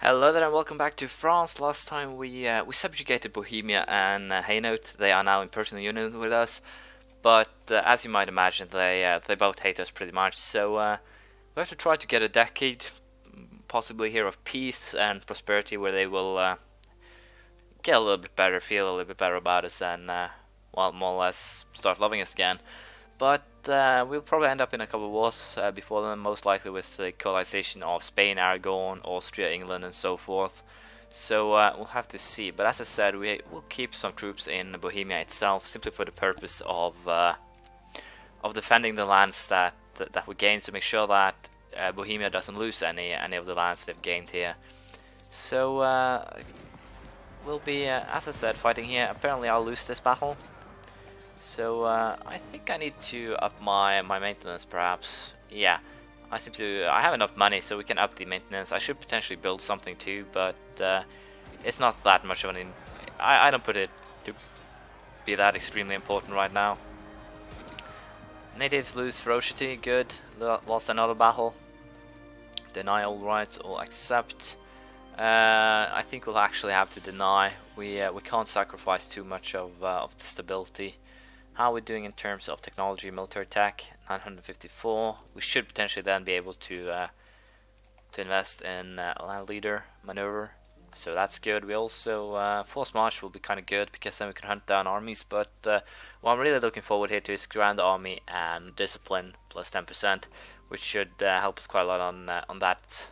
Hello there and welcome back to France. Last time we subjugated Bohemia and Hainaut. They are now in personal union with us, but as you might imagine, they both hate us pretty much. So we have to try to get a decade, possibly here, of peace and prosperity, where they will get a little bit better, feel a little bit better about us, and well, more or less start loving us again. But we'll probably end up in a couple of wars before then, most likely with the colonization of Spain, Aragon, Austria, England, and so forth. So we'll have to see. But as I said, we will keep some troops in Bohemia itself, simply for the purpose of defending the lands that we gained, to make sure that Bohemia doesn't lose any of the lands they've gained here. So we'll be, as I said, fighting here. Apparently, I'll lose this battle. So I think I need to up my maintenance, perhaps. Yeah, I have enough money, so we can up the maintenance. I should potentially build something too, but it's not that much of I don't put it to be that extremely important right now. Natives lose ferocity, good. Lost another battle. Deny all rights or accept. I think we'll actually have to deny. We can't sacrifice too much of the stability. How are we doing in terms of technology, military tech? 954. We should potentially then be able to invest in land leader maneuver, so that's good. We also force march will be kind of good, because then we can hunt down armies. But what I'm really looking forward here to is grand army and discipline plus 10%, which should help us quite a lot on that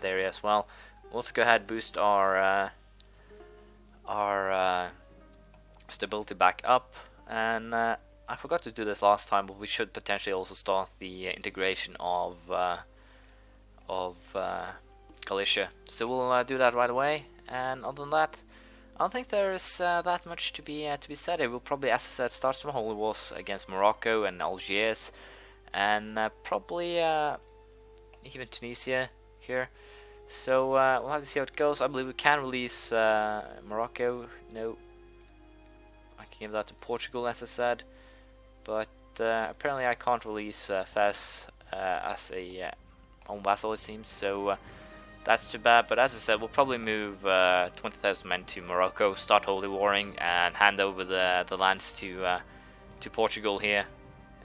area as well. Let's go ahead and boost our stability back up. And I forgot to do this last time, but we should potentially also start the integration of Galicia. So we'll do that right away. And other than that, I don't think there's that much to be said here. We'll probably, as I said, start some holy wars against Morocco and Algiers, and probably even Tunisia here. So we'll have to see how it goes. I believe we can release Morocco. No. Give that to Portugal, as I said, but apparently I can't release Fez as a own vassal, it seems, so that's too bad. But as I said, we'll probably move 20,000 men to Morocco, start holy warring, and hand over the lands to Portugal here,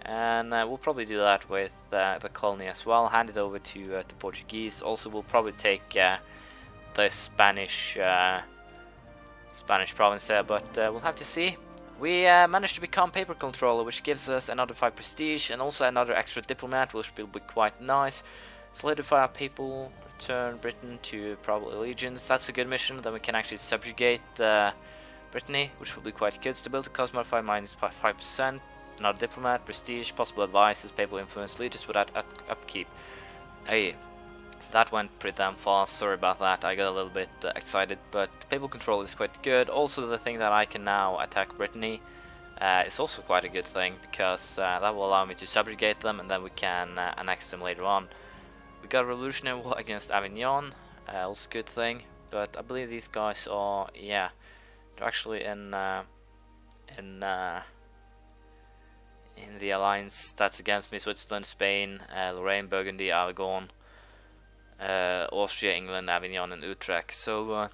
and we'll probably do that with the colony as well, hand it over to the Portuguese. Also, we'll probably take the Spanish province there, but we'll have to see. We managed to become paper controller, which gives us another 5 prestige and also another extra diplomat, which will be quite nice. Solidify our people, return Britain to probable allegiance. That's a good mission. Then we can actually subjugate Brittany, which will be quite good. Stability cost modified minus 5%. Another diplomat, prestige, possible advices, papal influence, leaders without upkeep. Hey, that went pretty damn fast. Sorry about that. I got a little bit excited, but papal control is quite good. Also, the thing that I can now attack Brittany is also quite a good thing, because that will allow me to subjugate them, and then we can annex them later on. We got a revolutionary war against Avignon, also a good thing. But I believe these guys are, yeah, they're actually in the alliance that's against me. Switzerland, Spain, Lorraine, Burgundy, Aragon. Austria, England, Avignon, and Utrecht. So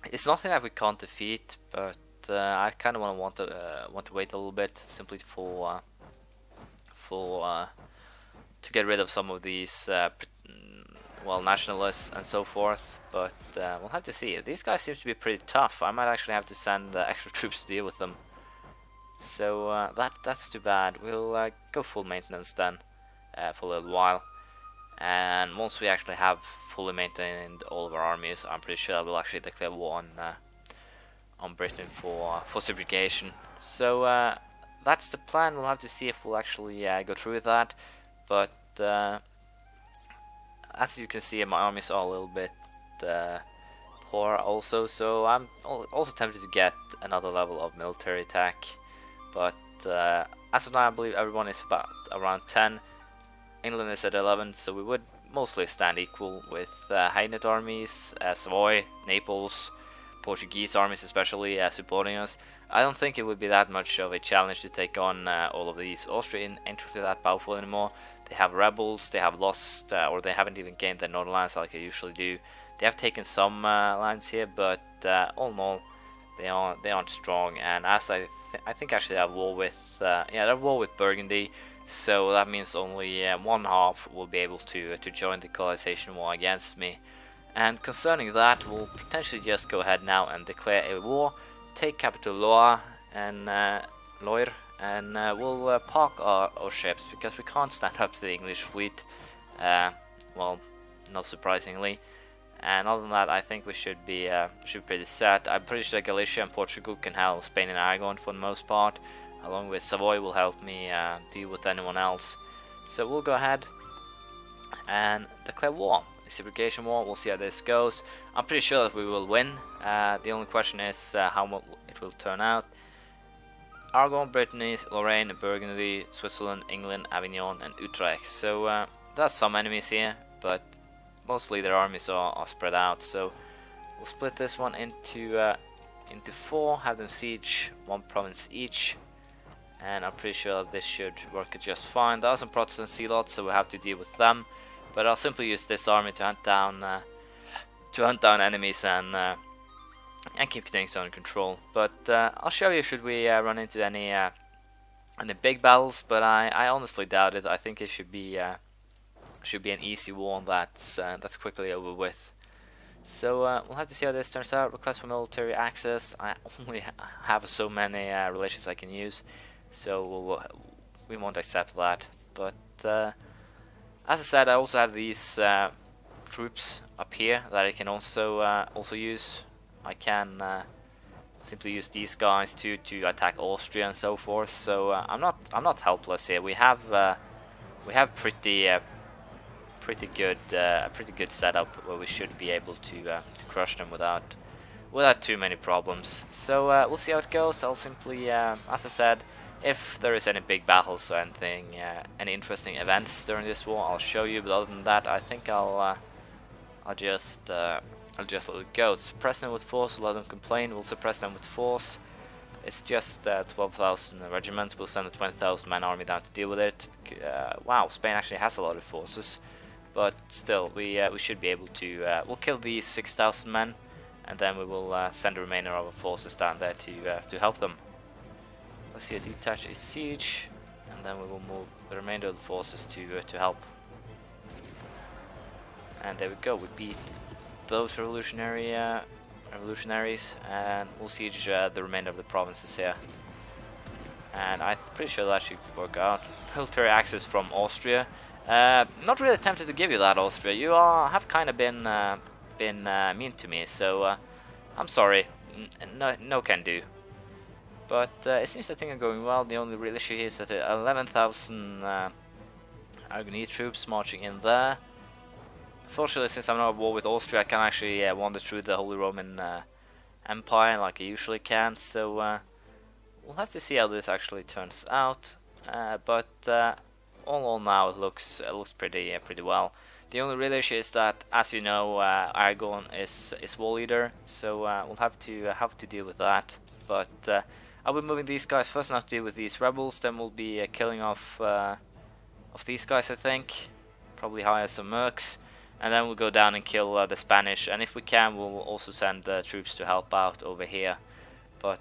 it's nothing that we can't defeat, but I kind of want to wait a little bit, simply to get rid of some of these nationalists and so forth. But we'll have to see. These guys seem to be pretty tough. I might actually have to send extra troops to deal with them. So that's too bad. We'll go full maintenance then for a little while. And once we actually have fully maintained all of our armies, I'm pretty sure we'll actually declare war on Britain for subjugation. So that's the plan. We'll have to see if we'll actually go through with that. But as you can see, my armies are a little bit poor also. So I'm also tempted to get another level of military attack. But as of now, I believe everyone is about around 10. England is at 11, so we would mostly stand equal with Hainaut armies, Savoy, Naples, Portuguese armies especially supporting us, I don't think it would be that much of a challenge to take on all of these. Austria ain't really that powerful anymore. They have rebels, they have lost, or they haven't even gained their northern lands like they usually do. They have taken some lands here, but all in all, they aren't strong. And as I think actually they have war with they have war with Burgundy, so that means only one half will be able to join the colonization war against me. And concerning that, we'll potentially just go ahead now and declare a war, take capital Loire, and we'll park our ships, because we can't stand up to the English fleet, well, not surprisingly. And other than that, I think we should be pretty set. I'm pretty sure Galicia and Portugal can handle Spain and Aragon for the most part, along with Savoy will help me deal with anyone else. So we'll go ahead and declare war. Reciprocation war, we'll see how this goes. I'm pretty sure that we will win. The only question is how it will turn out. Aragon, Brittany, Lorraine, Burgundy, Switzerland, England, Avignon, and Utrecht. So there's some enemies here, but mostly their armies are spread out. So we'll split this one into 4, have them siege 1 province each, and I'm pretty sure that this should work just fine. There are some Protestant zealots, so we'll have to deal with them. But I'll simply use this army to hunt down enemies and keep things under control. But I'll show you should we run into any big battles. But I honestly doubt it. I think it should be an easy war that's quickly over with. So we'll have to see how this turns out. Request for military access. I only have so many relations I can use, so we won't accept that. But as I said, I also have these troops up here that I can also use. I can simply use these guys to attack Austria and so forth. So I'm not helpless here. We have pretty good setup where we should be able to crush them without too many problems. So we'll see how it goes. I'll simply, as I said, if there is any big battles or anything, any interesting events during this war, I'll show you. But other than that, I think I'll just let it go. Suppress them with force, let them complain. We'll suppress them with force. It's just 12,000 regiments. We'll send a 20,000 man army down to deal with it. Wow, Spain actually has a lot of forces, but still, we should be able to. We'll kill these 6,000 men, and then we will send the remainder of our forces down there to help them. Let's see, a detach a siege, and then we will move the remainder of the forces to help. And there we go. We beat those revolutionaries, and we'll siege the remainder of the provinces here. And I'm pretty sure that should work out. Military access from Austria. Not really tempted to give you that, Austria. You have kind of been mean to me, so I'm sorry. No can do. But it seems that things are going well. The only real issue here is that 11,000 Aragonese troops marching in there. Fortunately, since I'm not at war with Austria, I can actually wander through the Holy Roman Empire like I usually can. So we'll have to see how this actually turns out. But all now it looks pretty well. The only real issue is that, as you know, Aragon is war leader, so we'll have to deal with that. But I'll be moving these guys first, not to deal with these rebels. Then we'll be killing off these guys, I think. Probably hire some mercs, and then we'll go down and kill the Spanish. And if we can, we'll also send troops to help out over here. But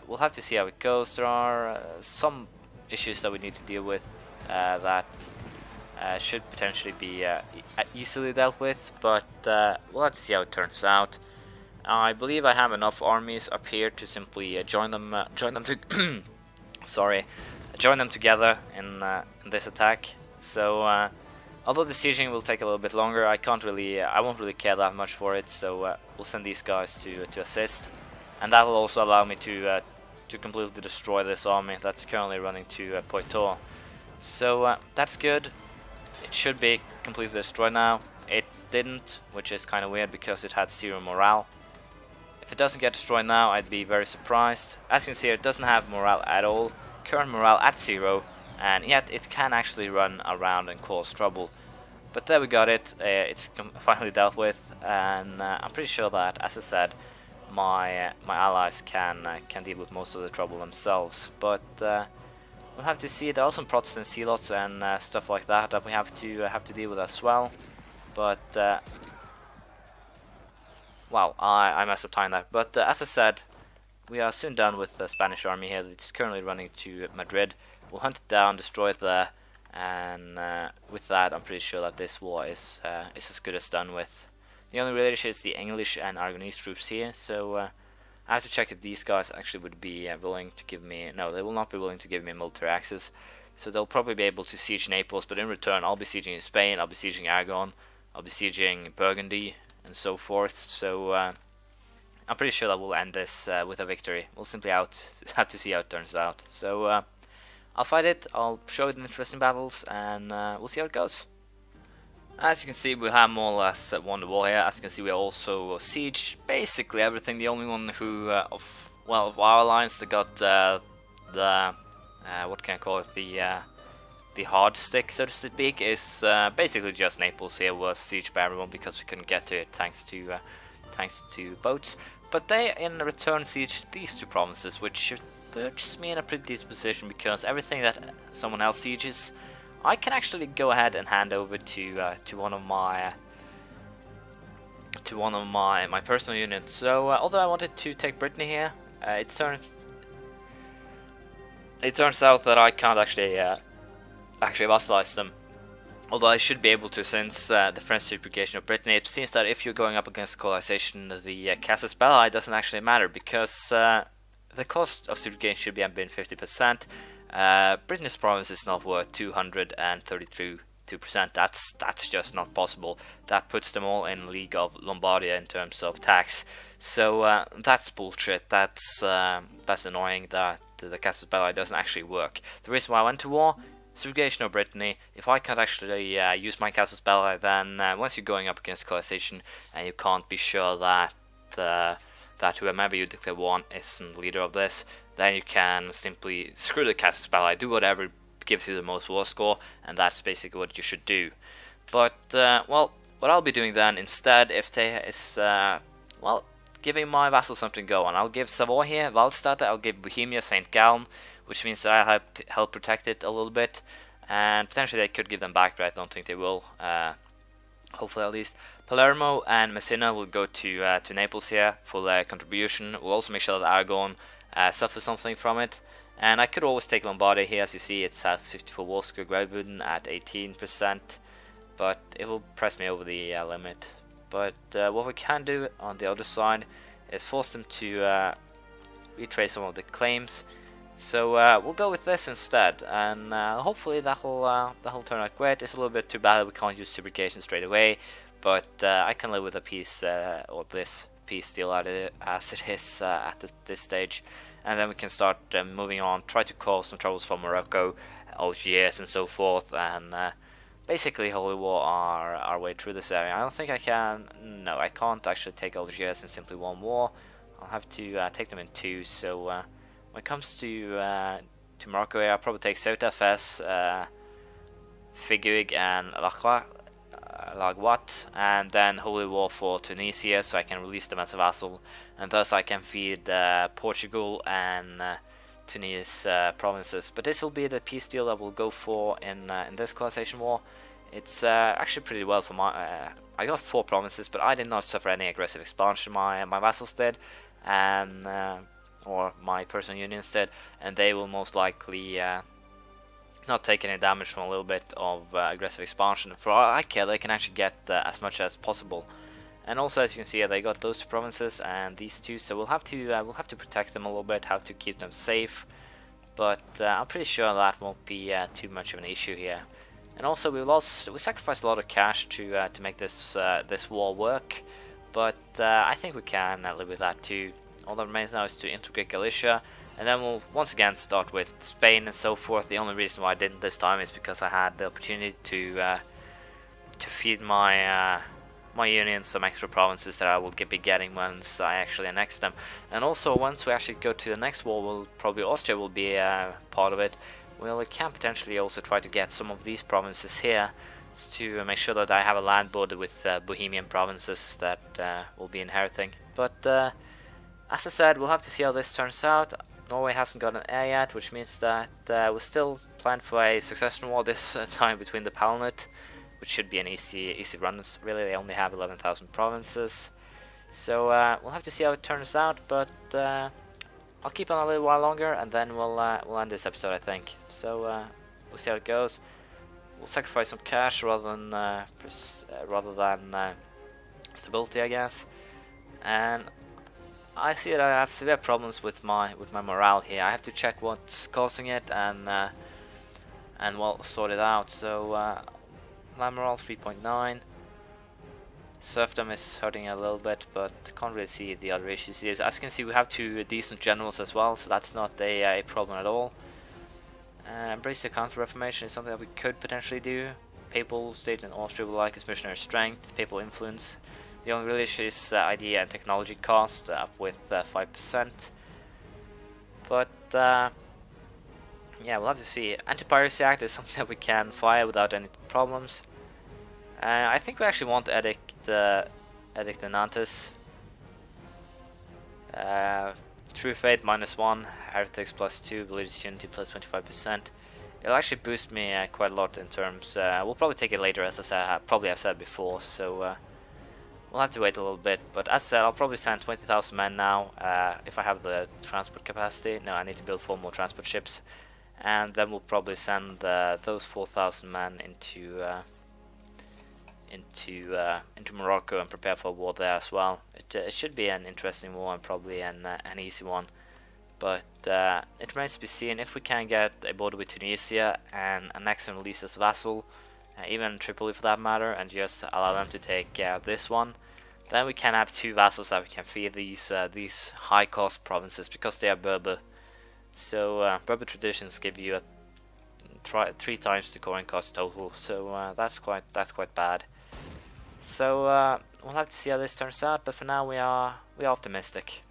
we'll have to see how it goes. There are some issues that we need to deal with that should potentially be easily dealt with, but we'll have to see how it turns out. I believe I have enough armies up here to simply join them to join them together in this attack. So although the sieging will take a little bit longer, I won't really care that much for it. So we'll send these guys to assist, and that will also allow me to completely destroy this army that's currently running to Poitou. So that's good. It should be completely destroyed now. It didn't, which is kind of weird because it had 0 morale. If it doesn't get destroyed now, I'd be very surprised. As you can see, it doesn't have morale at all. Current morale at 0, and yet it can actually run around and cause trouble. But there we got it. It's finally dealt with, and I'm pretty sure that, as I said, my allies can deal with most of the trouble themselves. But we'll have to see. There are some Protestant zealots and stuff like that that we have to deal with as well. But wow, I messed up time there. But as I said, we are soon done with the Spanish army here. It's currently running to Madrid. We'll hunt it down, destroy it there, and with that, I'm pretty sure that this war is as good as done with. The only real issue is the English and Aragonese troops here, so I have to check if these guys actually would be willing to give me... No, they will not be willing to give me military access, so they'll probably be able to siege Naples, but in return I'll be sieging Spain, I'll be sieging Aragon, I'll be sieging Burgundy, and so forth, so I'm pretty sure that we'll end this with a victory. We'll simply have to see how it turns out. So I'll fight it, I'll show it in interesting battles, and we'll see how it goes. As you can see, we have more or less won the war here. As you can see, we also sieged basically everything. The only one who, of our alliance that got the what can I call it, the hard stick, so to speak, is basically just Naples. Here was sieged by everyone because we couldn't get to it thanks to boats. But they in return sieged these two provinces, which puts me in a pretty decent position because everything that someone else sieges, I can actually go ahead and hand over to one of my personal units. So although I wanted to take Brittany here, it turns out that I can't actually vassalize them. Although I should be able to, since the French subjugation of Brittany. It seems that if you're going up against colonization, the casus belli doesn't actually matter because the cost of subjugation should be been 50%. Brittany's province is not worth 232%. That's just not possible. That puts them all in league of Lombardia in terms of tax. So that's bullshit. That's annoying that the casus belli doesn't actually work. The reason why I went to war, subjugation of Brittany. If I can't actually use my casus belli, then once you're going up against colonization and you can't be sure that that whoever you declare war on isn't leader of this, then you can simply screw the casus belli, do whatever gives you the most war score, and that's basically what you should do. But well, what I'll be doing then instead, is giving my vassals something to go on. I'll give Savoy here, Waldstadt, I'll give Bohemia, St. Gallen, which means that I'll help protect it a little bit, and potentially they could give them back, but I don't think they will. Hopefully at least. Palermo and Messina will go to Naples here for their contribution. We'll also make sure that Aragon suffers something from it. And I could always take Lombardy here. As you see, it has 54 war score, Graubünden at 18%, but it will press me over the limit. But what we can do on the other side is force them to retrace some of the claims. So we'll go with this instead, and hopefully that'll turn out great. It's a little bit too bad that we can't use subjugation straight away, but I can live with a peace or this peace deal as it is at this stage, and then we can start moving on, try to cause some troubles for Morocco, Algiers, and so forth, and basically Holy War our way through this area. I don't think I can. No, I can't actually take Algiers in simply one war. I'll have to take them in two. So when it comes to Morocco, I'll probably take Ceuta, Fez, Figuig, and Lagouat, and then Holy War for Tunisia, so I can release them as a vassal, and thus I can feed Portugal and Tunis provinces. But this will be the peace deal that we'll go for in this colonization war. It's actually pretty well for my. I got 4 provinces, but I did not suffer any aggressive expansion. My vassals did, and or my personal unions did, and they will most likely not take any damage from a little bit of aggressive expansion. For all I care, they can actually get as much as possible. And also, as you can see, they got those 2 provinces and these 2, so we'll have to protect them a little bit, have to keep them safe. But I'm pretty sure that won't be too much of an issue here. And also, we sacrificed a lot of cash to make this war work, but I think we can live with that too. All that remains now is to integrate Galicia, and then we'll once again start with Spain and so forth. The only reason why I didn't this time is because I had the opportunity to feed my my union some extra provinces that I will be getting once I actually annex them. And also, once we actually go to the next war, probably Austria will be part of it. We can potentially also try to get some of these provinces here to make sure that I have a land border with Bohemian provinces that will be inheriting. But As I said, we'll have to see how this turns out. Norway hasn't got an heir yet, which means that we still plan for a succession war this time between the Palatinate, which should be an easy run. Really, they only have 11,000 provinces, so we'll have to see how it turns out. But I'll keep on a little while longer, and then we'll end this episode, I think. So we'll see how it goes. We'll sacrifice some cash rather than stability, I guess. And I see that I have severe problems with my morale here. I have to check what's causing it and well, sort it out. So land morale 3.9. Serfdom is hurting a little bit, but can't really see the other issues here. As you can see, we have 2 decent generals as well, so that's not a problem at all. Embrace the Counter-Reformation is something that we could potentially do. Papal state in Austria will like his missionary strength, papal influence. The only real issue is idea and technology cost, up with 5%. But yeah, we'll have to see. Anti-Piracy Act is something that we can fire without any problems. I think we actually want Edict Nantes. True Faith -1, Heretics +2, Religious Unity +25%. It'll actually boost me quite a lot in terms. We'll probably take it later, as I said, probably have said before. So we'll have to wait a little bit. But as I said, I'll probably send 20,000 men now if I have the transport capacity. No, I need to build 4 more transport ships, and then we'll probably send those 4,000 men into Morocco and prepare for a war there as well. It should be an interesting war and probably an easy one, but it remains to be seen if we can get a border with Tunisia and annex and release as vassal, even Tripoli for that matter, and just allow them to take this one. Then we can have 2 vassals that we can feed these high cost provinces because they are Berber. So Berber traditions give you 3 times the coin cost total. So that's quite bad. So we'll have to see how this turns out, but for now we are optimistic.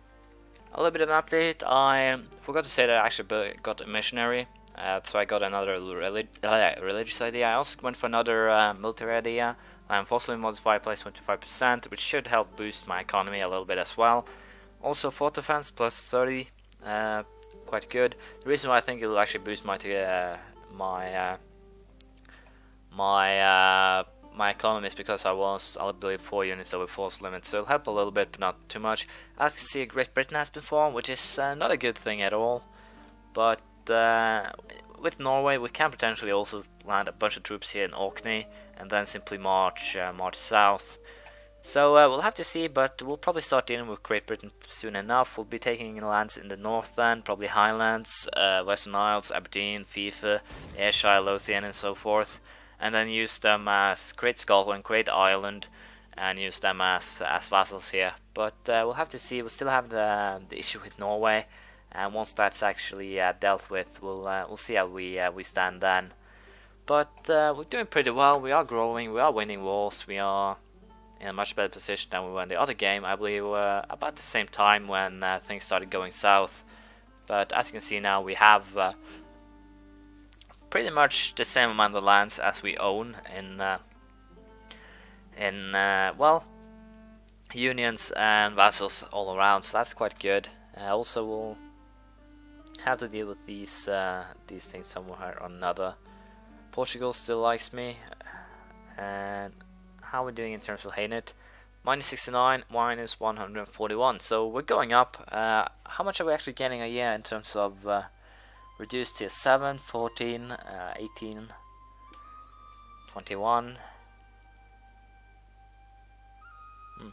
A little bit of an update. I forgot to say that I actually got a missionary, so I got another religious idea. I also went for another military idea. Fossily modified plus 25%, which should help boost my economy a little bit as well. Also fort defense plus 30, quite good. The reason why I think it'll actually boost my economy is because I believe 4 units over force limit, so it'll help a little bit, but not too much. As you can see, Great Britain has been formed, which is not a good thing at all. But with Norway, we can potentially also land a bunch of troops here in Orkney, and then simply march south. So we'll have to see, but we'll probably start dealing with Great Britain soon enough. We'll be taking lands in the north then, probably Highlands, Western Isles, Aberdeen, Fife, Ayrshire, Lothian, and so forth. And then use them as Great Scotland, Great Ireland, and use them as vassals here. But we'll have to see. We'll still have the issue with Norway, and once that's actually dealt with, we'll see how we stand then. But we're doing pretty well. We are growing. We are winning wars. We are in a much better position than we were in the other game. I believe about the same time when things started going south. But as you can see now, we have pretty much the same amount of lands as we own in well, unions and vassals all around, so that's quite good. Also, we'll have to deal with these things somewhere or another. Portugal still likes me, and how are we doing in terms of Hainaut? -69, -141, so we're going up. How much are we actually getting a year in terms of reduced tier 7, 14, 18, 21,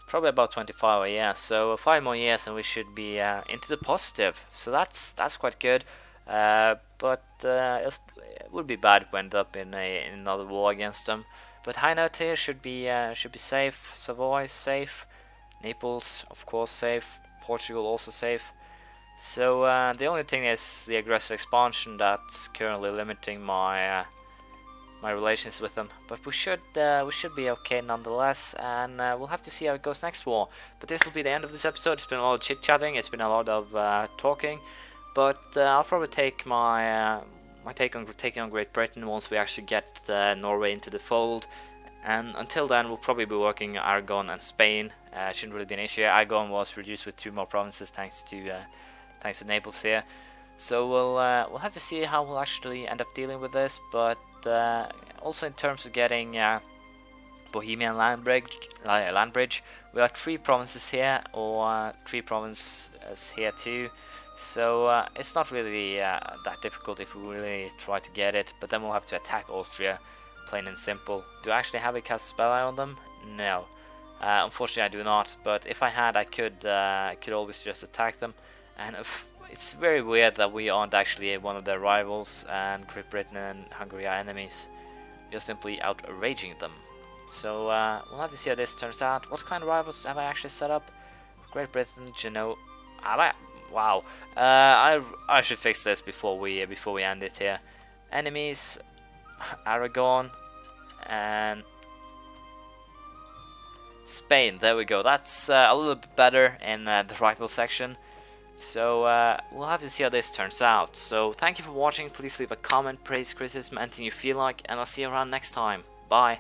probably about 25 a year, so 5 more years and we should be into the positive, so that's quite good. But it would be bad if we end up in another war against them. But Hainaut here should be safe. Savoy safe, Naples of course safe, Portugal also safe. So the only thing is the aggressive expansion that's currently limiting my relations with them. But we should be okay nonetheless, and we'll have to see how it goes next war. But this will be the end of this episode. It's been a lot of chit chatting. It's been a lot of talking. But I'll probably take my take on taking on Great Britain once we actually get Norway into the fold. And until then, we'll probably be working Aragon and Spain. Shouldn't really be an issue. Aragon was reduced with 2 more provinces thanks to Naples here. So we'll have to see how we'll actually end up dealing with this. But also in terms of getting Bohemian land bridge, we got 3 provinces here, or 3 provinces here too. So it's not really that difficult if we really try to get it. But then we'll have to attack Austria, plain and simple. Do I actually have a cast spell eye on them? No. Unfortunately, I do not. But if I had, I could always just attack them. And it's very weird that we aren't actually one of their rivals, and Great Britain and Hungary are enemies. We are simply outraging them. So we'll have to see how this turns out. What kind of rivals have I actually set up? Great Britain, Genoa. Wow. I should fix this before we end it here. Enemies, Aragon, and Spain. There we go. That's a little bit better in the rival section. So we'll have to see how this turns out. So thank you for watching. Please leave a comment, praise, criticism, anything you feel like, and I'll see you around next time. Bye.